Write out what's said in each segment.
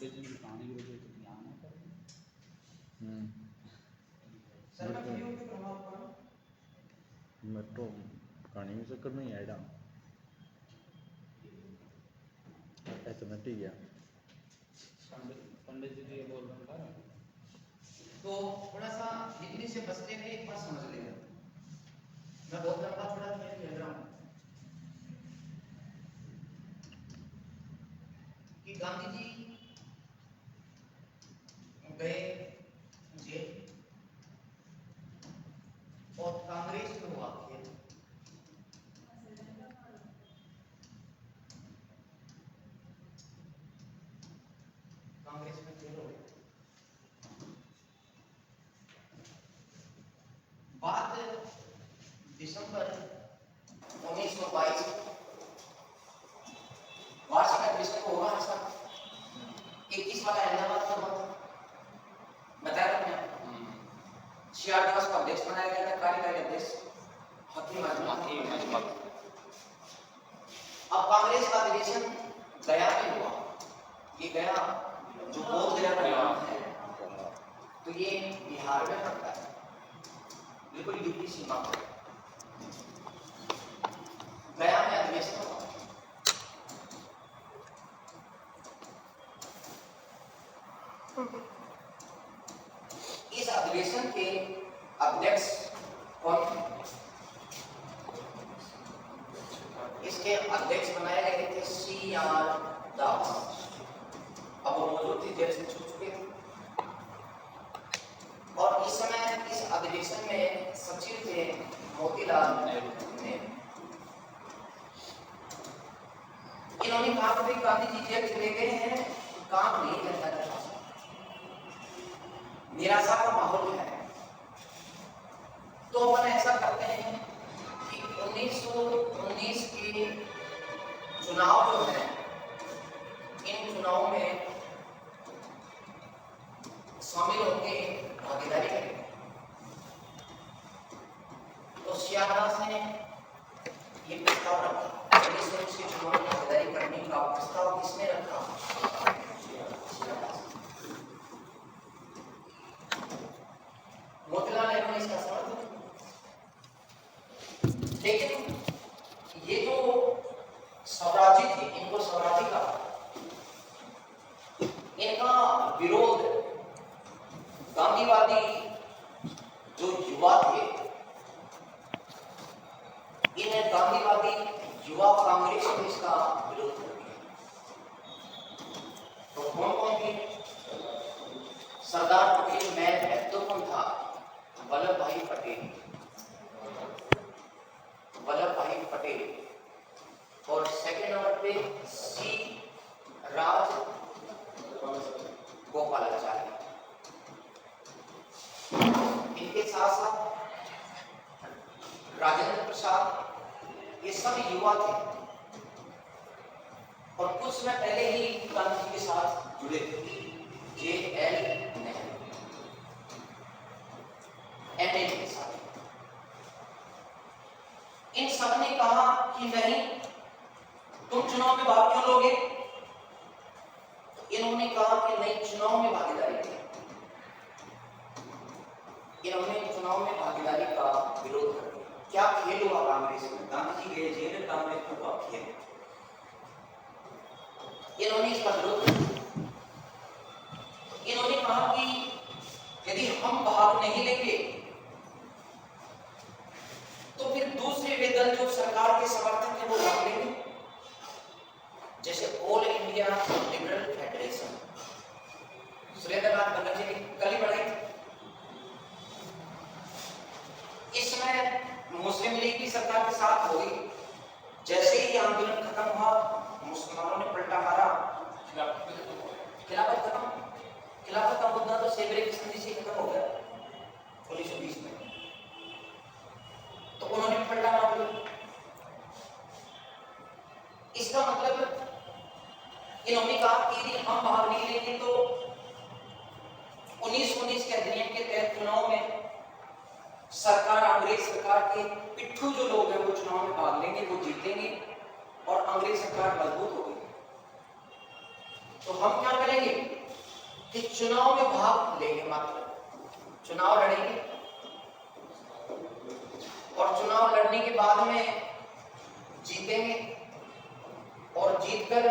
Education की कहानी की वजह से यहाँ ना कर मेट्रो कहानी में चक्कर नहीं आएगा ऐसा ठीक है। पंडित जी ये बोल रहे हैं तो थोड़ा सा हिंदी से बचने में एक बात समझ लेना, मैं बहुत लंबा थोड़ा खेल खेल रहा हूँ कि गांधी जी गए जेल और कांग्रेस में हुआ खेल। कांग्रेस में खेल हो गया। बात दिसंबर 1922 वार्षिक अधिवेशन को होगा ऐसा 21 वाला अहमदाबाद का हुआ बताया था मैंने। 66 का अध्यक्ष बनाया गया था, कार्यकारी अध्यक्ष हकीम अजमत। अब कांग्रेस का अधिवेशन गया में हुआ, ये गया जो बोध गया परिणाम है तो ये बिहार में पड़ता है, बिल्कुल यूपी सीमा पर गया में अधिवेशन हुआ। इस अधिवेशन के अध्यक्ष कौन थे? इसके अध्यक्ष बनाए गए थे C.R. दास। अब वो मौजूद थे, जेल से छूट चुके थे और इस समय इस अधिवेशन में सचिव थे मोतीलाल नेहरू। इन्होंने कहा कि गांधी जी जेल चले गए हैं, काम नहीं करता था, निराशा का माहौल है, तो अपन ऐसा करते हैं कि 1919 के चुनाव जो है इन चुनावों में शामिल होकर भागीदारी करें। तो सियादास ने ये प्रस्ताव रखा। 1919 के चुनाव में भागीदारी करने का प्रस्ताव किसने रखा? मोतीलाल नेहरू ने इसका समर्थन। लेकिन ये जो स्वराजी थे, इनको स्वराजी का इनका विरोध गांधीवादी जो युवा थे, इन गांधीवादी युवा कांग्रेस ने इसका विरोध कर दिया। तो कौन कौन थे? सरदार पटेल में महत्वपूर्ण था, वल्लभ भाई पटेल और सेकंड नंबर पे सी राज गोपालाचारी। इनके साथ साथ राजेंद्र प्रसाद, ये सब युवा थे और कुछ समय पहले ही गांधी जी के साथ जुड़े थे। J.L. नेहरू NA के साथ। इन सब ने कहा कि नहीं, तुम चुनाव में भाग क्यों लोगे? तो इन्होंने कहा कि नहीं, चुनाव में भागीदारी की। इन्होंने चुनाव में भागीदारी का विरोध कर दिया। क्या खेल हुआ कांग्रेस में? गांधी जी गए जेल, कांग्रेस में हुआ खेल। इन्होंने इसका विरोध किया। इन्होंने कहा कि यदि हम भाग नहीं लेंगे तो फिर दूसरे वे दल जो सरकार के समर्थक हैं वो भाग लेंगे, जैसे all India liberal federation, Surendranath Banerjee ने कल ही बढ़ाई थी। इस समय मुस्लिम लीग की सरकार के साथ हो गई। जैसे ही आंदोलन खत्म हुआ, मुसलमानों ने पलटा मारा, खिलाफत का मुद्दा तो सेबरे की संधि से खत्म हो गया 1920 में, तो उन्होंने पलटा मार दिया। इसका मतलब इन्होंने कहा कि यदि हम भाग नहीं लेंगे तो 1919 के अधिनियम के तहत चुनाव में सरकार, अंग्रेज सरकार के पिट्ठू जो लोग हैं वो चुनाव में भाग लेंगे, वो जीतेंगे और अंग्रेज सरकार मजबूत होगी। तो हम क्या करेंगे? कि चुनाव में भाग लेंगे, मात्र चुनाव लड़ेंगे और चुनाव लड़ने के बाद में जीतेंगे और जीतकर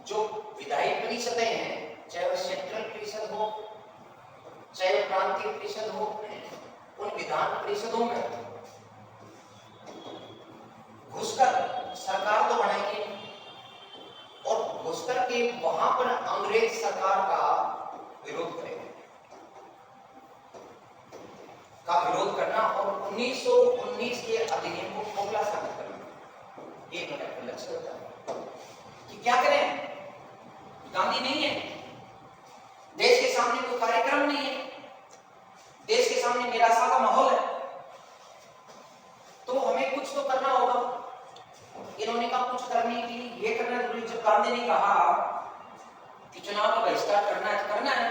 जो विधायी परिषदें हैं, चाहे वो सेंट्रल परिषद हो चाहे वो प्रांतीय परिषद हो, उन विधान परिषदों में घुसकर सरकार तो बनाएंगे और घुसकर के वहां पर अंग्रेज सरकार का विरोध करेंगे, विरोध करना और 1919 के अधिनियम को खोखला साबित करना, ये मेरा लक्ष्य होता है। कि क्या करें, गांधी नहीं है, देश के सामने कोई कार्यक्रम नहीं है, देश के सामने निराशा का माहौल है, तो हमें कुछ तो करना होगा। इन्होंने कहा कुछ करने के लिए ये करना जरूरी। जब गांधी ने कहा कि चुनाव का बहिष्कार करना है तो करना है,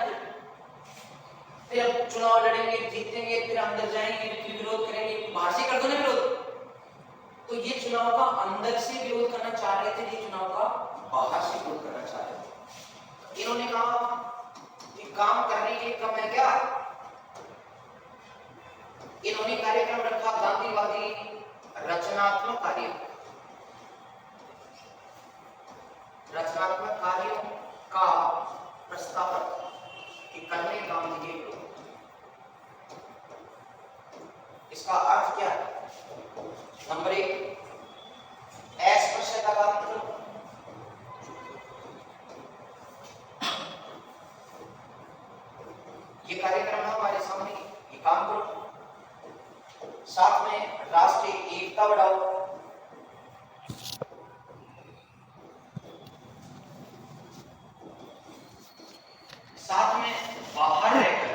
फिर अब चुनाव लड़ेंगे, जीतेंगे, फिर अंदर जाएंगे, फिर विरोध करेंगे, बाहर से कर दो ना विरोध। तो ये चुनाव का अंदर से विरोध करना चाह रहे थे, ये चुनाव का बाहर से विरोध करना चाह रहे थे। इन्होंने कहा कि काम करने के लिए कम है क्या। इन्होंने कार्यक्रम रखा गांधीवादी रचनात्मक कार्य, रचनात्मक कार्यों का प्रस्ताव कि करने गांधी के विरोध। इसका अर्थ क्या है? नंबर 1, अस्पृश्यता का अंत, ये कार्यक्रम है हमारे सामने, ये काम करो। साथ में राष्ट्रीय एकता बढ़ाओ, साथ में बाहर रहकर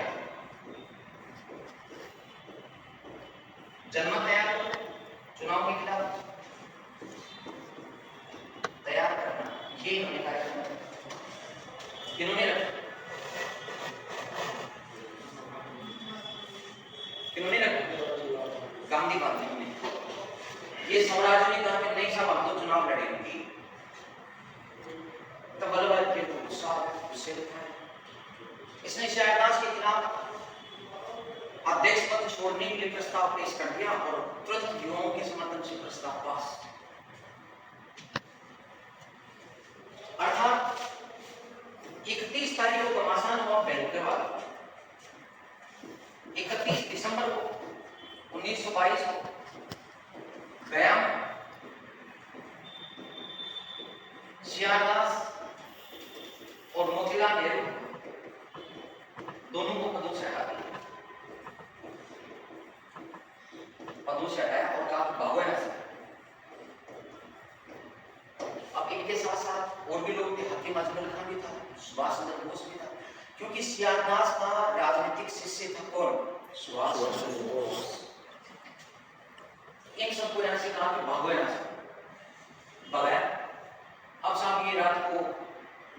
जनमत तैयार करो, चुनाव के खिलाफ तैयार करना, ये इन्होंने कार्यक्रम किन्होंने रखा, किन्होंने रखा, गांधीवादियों ने। ये स्वराज ने कहा कि नहीं साहब हम तो चुनाव लड़ेंगे, तो वल्लभ भाई पटेल को गुस्सा उससे लिखा है। इसने शाहजहां के खिलाफ अध्यक्ष पद छोड़ने के लिए प्रस्ताव पेश कर दिया और तुरंत युवाओं के समर्थन से प्रस्ताव पास। अर्थात 31 तारीख को घमासान हुआ भयंकर, 31 दिसंबर को 1922 को गया में सियारदास और मोतीलाल नेहरू दोनों को पदों से हटा दिया, पदों से हटाया और कहा भागो यहाँ से। अब इनके साथ साथ और भी लोग थे, हकीम अजमल खान भी था, सुभाष चंद्र बोस भी था, क्योंकि सियारदास का राजनीतिक शिष्य था कौन? सुभाष चंद्र बोस। इन सबको यहाँ से कहा कि भागो यहाँ से, भगाया। अब साहब ये रात को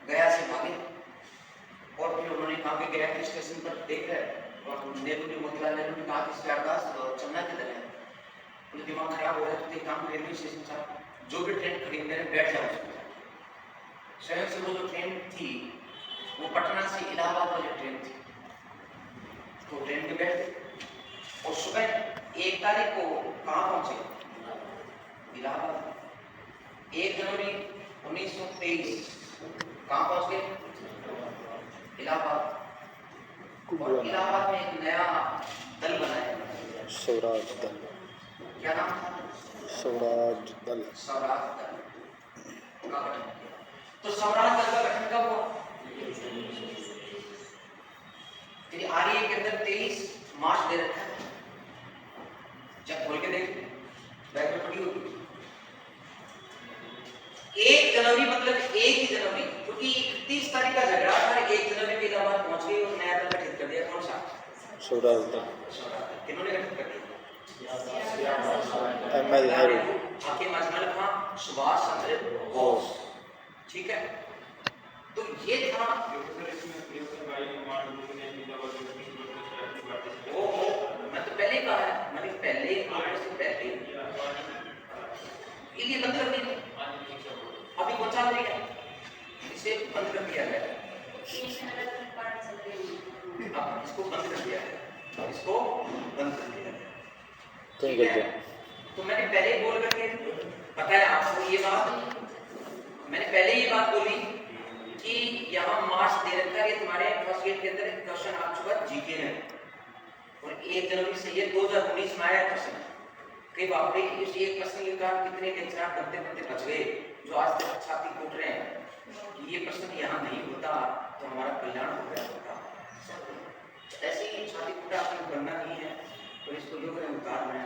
गया से भागे और फिर उन्होंने कहा कि गया के स्टेशन पर देख रहे और नेहरू ने, मोतीलाल नेहरू ने कहा कि सियारदास चलना किधर है, उनका दिमाग खराब हो रहा है, तो एक काम रेलवे स्टेशन साहब जो भी ट्रेन खड़ी मेरे बैठ जाओ उसमें। शहर से वो जो ट्रेन थी वो पटना से इलाहाबाद वाली ट्रेन थी, तो ट्रेन में बैठे और सुबह 1 तारीख को कहाँ पहुंचे? इलाहाबाद। 1 जनवरी 1923 कहाँ पहुंच गए? इलाहाबाद। और इलाहाबाद में एक नया दल बनाया, स्वराज दल। क्या नाम था? स्वराज दल। स्वराज दल का गठन किया। तो स्वराज दल का गठन कब हुआ? फिर आरए के अंदर 23 मार्च दे रखा है, जब खोल के देख बैग में पड़ी होगी। 1 जनवरी मतलब 1 ही जनवरी, क्योंकि 31 तारीख का झगड़ा था, 1 जनवरी के इलाहाबाद पहुंच गई और नया दल गठित कर दिया। कौन सा? स्वराज दल। किन्होंने गठित कर दिया? ML नेहरू, हकीम अजमल खान, सुभाष चंद्र बोस। ठीक है, तो ये था। मैं तो पहले कहा है, मैंने पहले ये बंद कर दिया, अभी कौन सा इसे बंद कर दिया गया। अब इसको बंद कर दिया है, इसको बंद कर दिया है। कहीं ठीक कर है? तो मैंने पहले ही बोल करके बताया आपको ये बात, मैंने पहले ये बात बोली कि यहाँ मार्क्स दे रखा है, ये तुम्हारे फर्स्ट ईयर के अंदर क्वेश्चन आ चुका जीके में, और 1 जनवरी से ये 2019 में आया क्वेश्चन। कई बाप रे, इस एक प्रश्न के कारण कितने लेक्चर बनते बनते बच गए जो आज तक छाती कूट रहे हैं। ये प्रश्न यहाँ नहीं होता तो हमारा कल्याण हो गया होता। ऐसी छाती कूटा अपने बनना नहीं है, और इसको योग ने उतारना है।